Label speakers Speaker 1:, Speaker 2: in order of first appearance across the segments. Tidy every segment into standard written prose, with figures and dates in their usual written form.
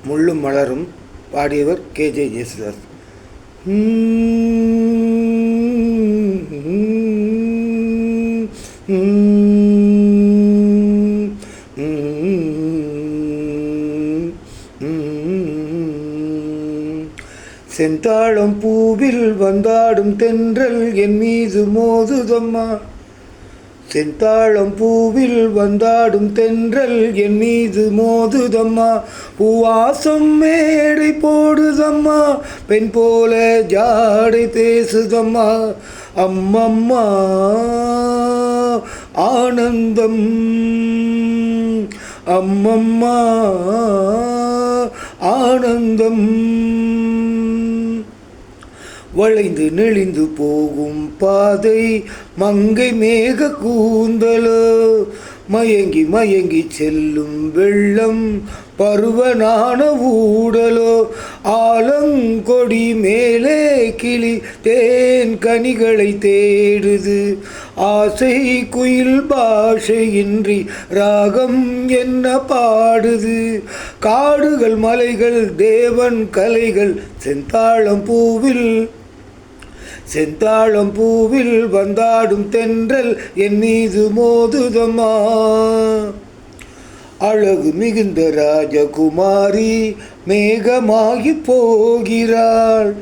Speaker 1: முள்ளும் மலரும். பாடியவர் KJ ஜேசுதாஸ். செந்தாழம் பூவில் வந்தாடும் தென்றல் என் மீது மோதுதம்மா. செந்தாழம் பூவில் வந்தாடும் தென்றல் என் மீது மோதுதம்மா. பூவாசம் மேடை போடுதம்மா, பெண் போல ஜாடை பேசுதம்மா. அம்மம்மா ஆனந்தம், அம்மம்மா ஆனந்தம். வளைந்து நெளிந்து போகும் பாதை மங்கை மேக கூந்தலோ. மயங்கி மயங்கி செல்லும் வெள்ளம் பருவனான ஊடலோ. ஆலங்கொடி மேலே கிளி தேன் கனிகளை தேடுது. ஆசை குயில் பாஷையின்றி ராகம் என்ன பாடுது. காடுகள் மலைகள் தேவன் கலைகள் செந்தாழம் பூவில். செந்தாழம் பூவில் வந்தாடும் தென்றல் என் மீது மோதுதம்மா. அழகு மிகுந்த ராஜகுமாரி மேகமாகி போகிறாள்.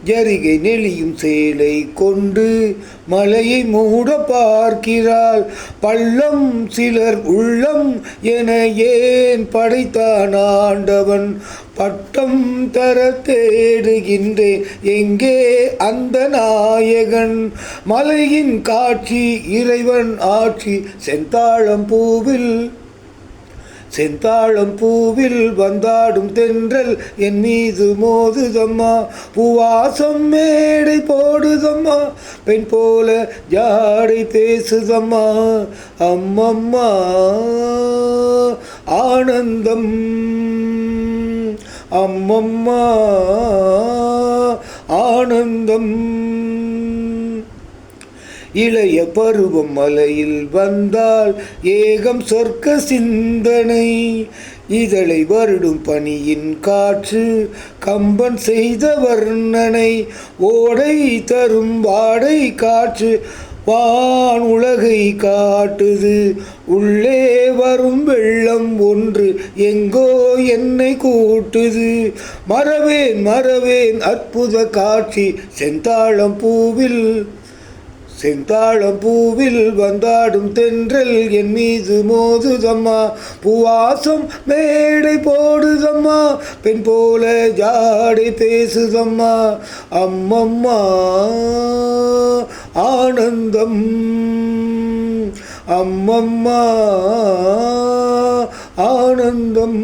Speaker 1: ஜரிகை நெளியும் சேலை கொண்டு மலையை மூட பார்க்கிறாள். பள்ளம் சிலர் உள்ளம் என ஏன் படைத்தான் ஆண்டவன். பட்டம் தர தேடுகின்றேன் எங்கே அந்த நாயகன். மலையின் காட்சி இறைவன் ஆட்சி செந்தாழம் பூவில். செந்தாழம் பூவில் வந்தாடும் தென்றல் என் மீது மோதுதம்மா. பூவாசம் மேடை போடுதம்மா, பெண் போல ஜாடை பேசுதம்மா. அம்மம்மா ஆனந்தம், அம்மம்மா ஆனந்தம். இளைய பருவம் மலையில் வந்தால் ஏகம் சொர்க்க சிந்தனை. இதழை வருடும் பனியின் காற்று கம்பன் செய்த வர்ணனை. ஓடை தரும் வாடை காற்று வான் உலகை காட்டுது. உள்ளே வரும் வெள்ளம் ஒன்று எங்கோ என்னை கூட்டுது. மறவேன் மறவேன் அற்புத காட்சி செந்தாழம் பூவில். செந்தாழம் பூவில் வந்தாடும் தென்றல் என் மீது மோதுதம்மா. பூவாசம் மேடை போடுதம்மா, பெண் போல ஜாடை பேசுதம்மா. அம்மம்மா ஆனந்தம், அம்மம்மா ஆனந்தம்.